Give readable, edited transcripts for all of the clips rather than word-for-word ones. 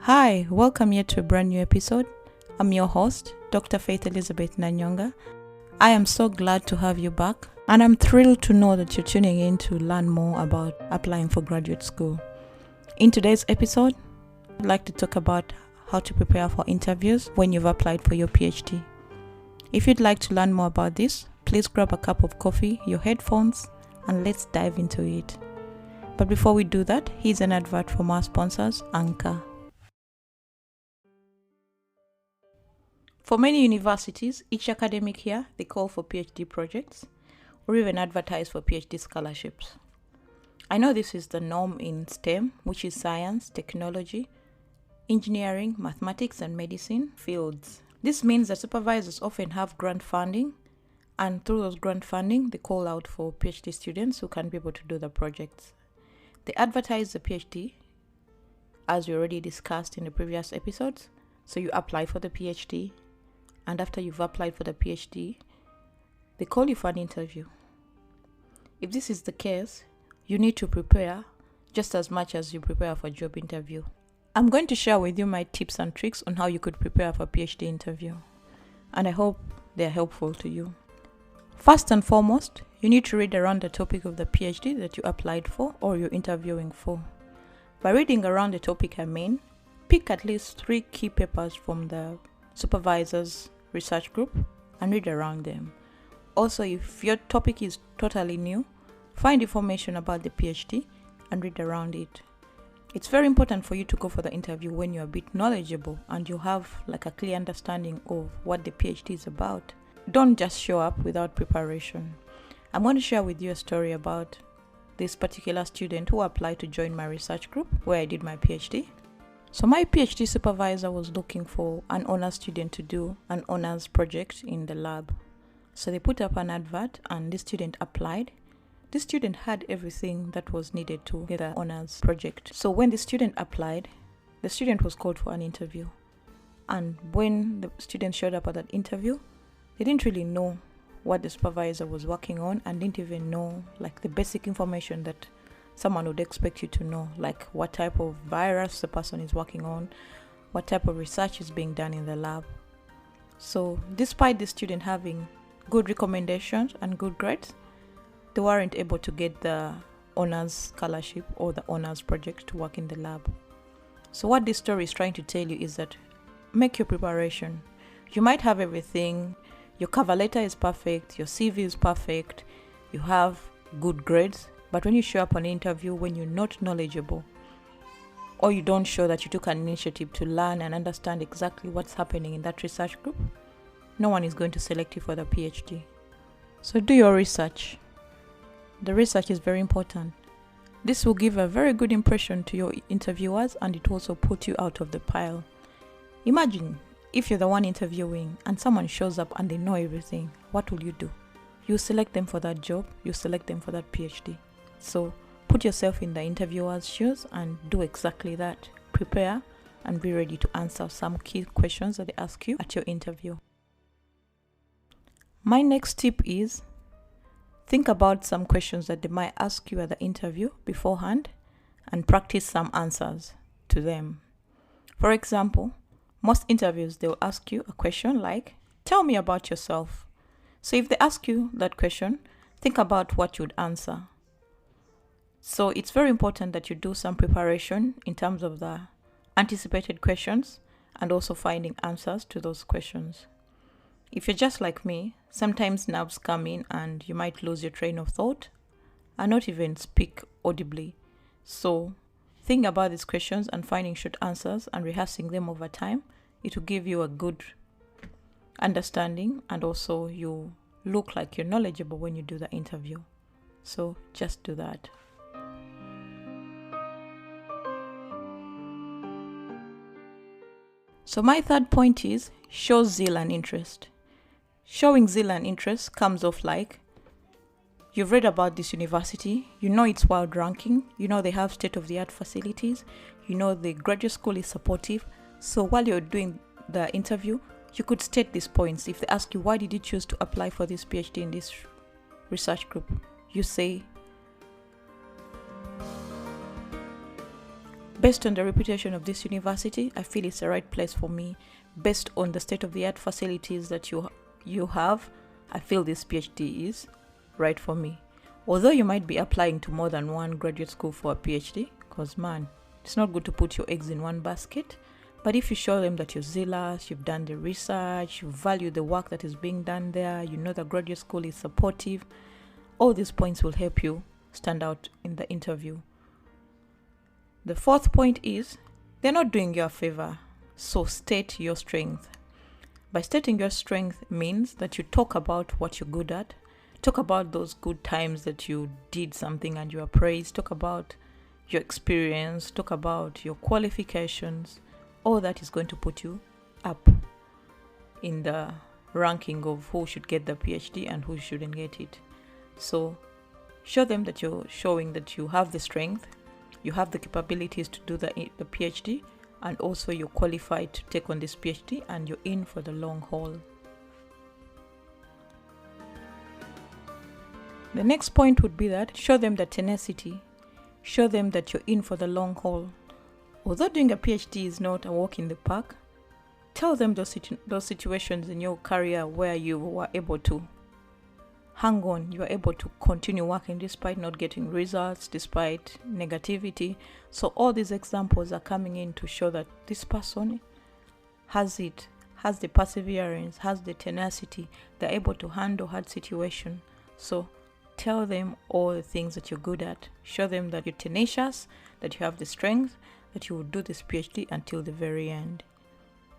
Hi, welcome here to a brand new episode. I'm your host, Dr. Faith Elizabeth Nanyonga. I am so glad to have you back, and I'm thrilled to know that you're tuning in to learn more about applying for graduate school. In today's episode, I'd like to talk about how to prepare for interviews when you've applied for your PhD. If you'd like to learn more about this, please grab a cup of coffee, your headphones, and let's dive into it. But before we do that, here's an advert from our sponsors, Anchor. For many universities, each academic year, they call for PhD projects or even advertise for PhD scholarships. I know this is the norm in STEM, which is science, technology, engineering, mathematics, and medicine fields. This means that supervisors often have grant funding, and through those grant funding, they call out for PhD students who can be able to do the projects. They advertise the PhD, as we already discussed in the previous episodes, so you apply for the PhD. And after you've applied for the PhD, they call you for an interview. If this is the case, you need to prepare just as much as you prepare for a job interview. I'm going to share with you my tips and tricks on how you could prepare for a PhD interview, and I hope they're helpful to you. First and foremost, you need to read around the topic of the PhD that you applied for or you're interviewing for. By reading around the topic, I mean, pick at least 3 key papers from the supervisor's research group and read around them. Also, if your topic is totally new, find information about the PhD and read around it. It's very important for you to go for the interview when you're a bit knowledgeable and you have like a clear understanding of what the PhD is about. Don't just show up without preparation. I'm going to share with you a story about this particular student who applied to join my research group where I did my PhD. So my PhD supervisor was looking for an honors student to do an honors project in the lab. So they put up an advert and this student applied. This student had everything that was needed to get an honors project. So when the student applied, the student was called for an interview. And when the student showed up at that interview, they didn't really know what the supervisor was working on and didn't even know like the basic information that someone would expect you to know, like what type of virus the person is working on, what type of research is being done in the lab. So despite the student having good recommendations and good grades, they weren't able to get the honors scholarship or the honors project to work in the lab. So what this story is trying to tell you is that make your preparation. You might have everything, your cover letter is perfect, your CV is perfect, you have good grades, but when you show up on an interview when you're not knowledgeable or you don't show that you took an initiative to learn and understand exactly what's happening in that research group, no one is going to select you for the PhD. So do your research. The research is very important. This will give a very good impression to your interviewers and it also put you out of the pile. Imagine if you're the one interviewing and someone shows up and they know everything, what will you do? You select them for that job, you select them for that PhD. So put yourself in the interviewer's shoes and do exactly that. Prepare and be ready to answer some key questions that they ask you at your interview. My next tip is think about some questions that they might ask you at the interview beforehand and practice some answers to them. For example, most interviews they'll ask you a question like, tell me about yourself. So if they ask you that question, think about what you'd answer. So it's very important that you do some preparation in terms of the anticipated questions and also finding answers to those questions. If you're just like me, sometimes nerves come in and you might lose your train of thought and not even speak audibly. So think about these questions and finding short answers and rehearsing them over time. It will give you a good understanding and also you look like you're knowledgeable when you do the interview. So just do that. So my third point is show zeal and interest. Showing zeal and interest comes off like you've read about this university, you know it's world ranking, you know they have state-of-the-art facilities, you know the graduate school is supportive. So while you're doing the interview, you could state these points. If they ask you, why did you choose to apply for this PhD in this research group? You say, Based on the reputation of this university, I feel it's the right place for me. Based on the state-of-the-art facilities that you have, I feel this PhD is right for me. Although you might be applying to more than one graduate school for a PhD, because man, it's not good to put your eggs in one basket. But if you show them that you're zealous, you've done the research, you value the work that is being done there, you know the graduate school is supportive, all these points will help you stand out in the interview. The fourth point is, they're not doing you a favor, so state your strength. By stating your strength means that you talk about what you're good at, talk about those good times that you did something and you are praised, talk about your experience, talk about your qualifications. All that is going to put you up in the ranking of who should get the PhD and who shouldn't get it. So show them that you're showing that you have the strength, you have the capabilities to do the PhD, and also you're qualified to take on this PhD and you're in for the long haul. The next point would be that show them the tenacity, show them that you're in for the long haul. Although doing a PhD is not a walk in the park, tell them those situations in your career where you were able to hang on, you were able to continue working despite not getting results, despite negativity. So all these examples are coming in to show that this person has the perseverance, has the tenacity, they're able to handle hard situations. So tell them all the things that you're good at. Show them that you're tenacious, that you have the strength, that you will do this PhD until the very end.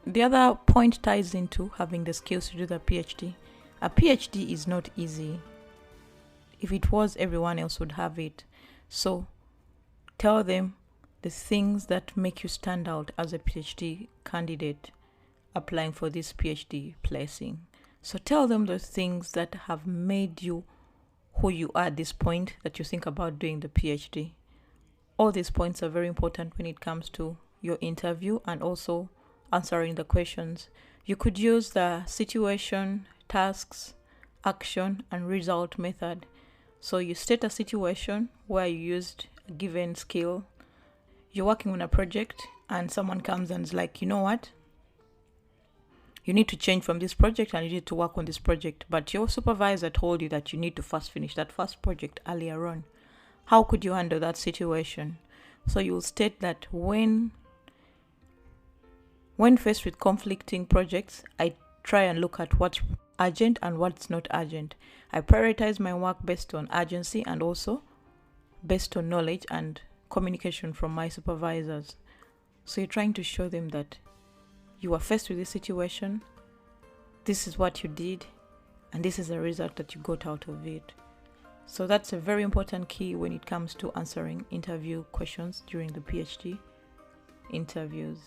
The other point ties into having the skills to do the PhD. A PhD is not easy. If it was, everyone else would have it. So tell them the things that make you stand out as a PhD candidate applying for this PhD placing. So tell them those things that have made you who you are at this point that you think about doing the PhD. All these points are very important when it comes to your interview and also answering the questions. You could use the situation, tasks, action, and result method. So you state a situation where you used a given skill. You're working on a project and someone comes and is like, you know what? You need to change from this project and you need to work on this project. But your supervisor told you that you need to first finish that first project earlier on. How could you handle that situation? So you'll state that when faced with conflicting projects, I try and look at what's urgent and what's not urgent. I prioritize my work based on urgency and also based on knowledge and communication from my supervisors. So you're trying to show them that you were faced with this situation, this is what you did, and this is the result that you got out of it. So that's a very important key when it comes to answering interview questions during the PhD interviews.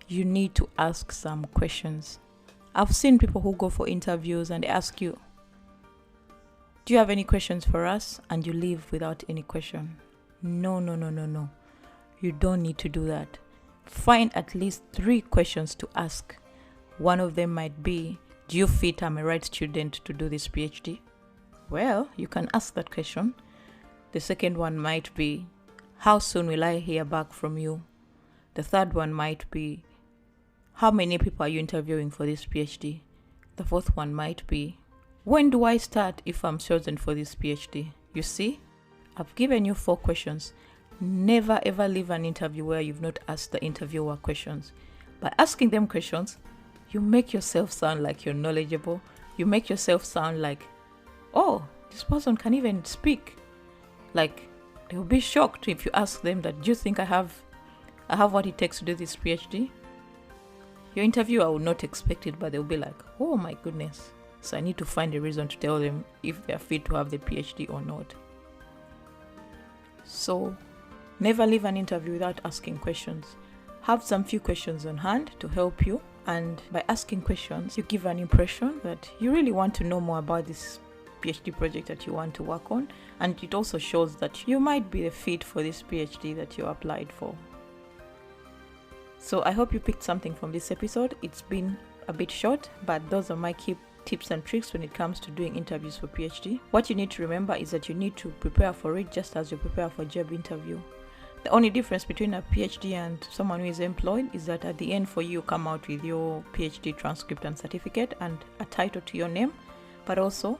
You need to ask some questions. I've seen people who go for interviews and they ask you, do you have any questions for us? And you leave without any question. No. You don't need to do that. Find at least 3 questions to ask. One of them might be, do you fit I'm a right student to do this PhD? Well, you can ask that question. The second one might be, how soon will I hear back from you? The third one might be, how many people are you interviewing for this PhD? The fourth one might be, when do I start if I'm chosen for this PhD? You see, I've given you 4 questions. Never ever leave an interview where you've not asked the interviewer questions. By asking them questions, you make yourself sound like you're knowledgeable. You make yourself sound like, oh, this person can even speak. Like, they'll be shocked if you ask them that, do you think I have what it takes to do this PhD? Your interviewer will not expect it, but they'll be like, oh my goodness. So I need to find a reason to tell them if they're fit to have the PhD or not. So never leave an interview without asking questions. Have some few questions on hand to help you, and by asking questions, you give an impression that you really want to know more about this PhD project that you want to work on, and it also shows that you might be the fit for this PhD that you applied for. So I hope you picked something from this episode. It's been a bit short, but those are my key tips and tricks when it comes to doing interviews for PhD. What you need to remember is that you need to prepare for it just as you prepare for a job interview. The only difference between a PhD and someone who is employed is that at the end for you come out with your PhD transcript and certificate and a title to your name, but also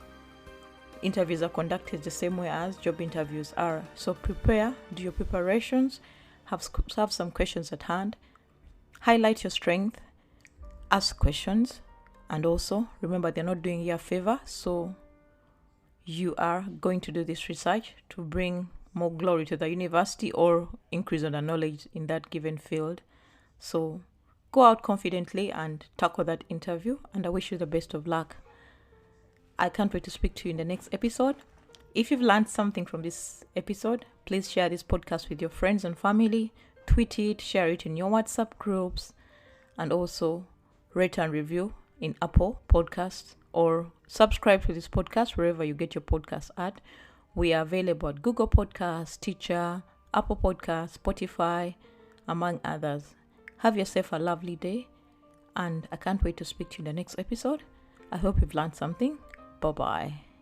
interviews are conducted the same way as job interviews are. So prepare, do your preparations, have some questions at hand, highlight your strength, ask questions, and also remember they're not doing you a favor, so you are going to do this research to bring more glory to the university or increase on the knowledge in that given field. So go out confidently and tackle that interview, and I wish you the best of luck. I can't wait to speak to you in the next episode. If you've learned something from this episode, please share this podcast with your friends and family, tweet it, share it in your WhatsApp groups, and also rate and review in Apple Podcasts, or subscribe to this podcast wherever you get your podcasts at. We are available at Google Podcasts, Stitcher, Apple Podcasts, Spotify, among others. Have yourself a lovely day, and I can't wait to speak to you in the next episode. I hope you've learned something. Bye-bye.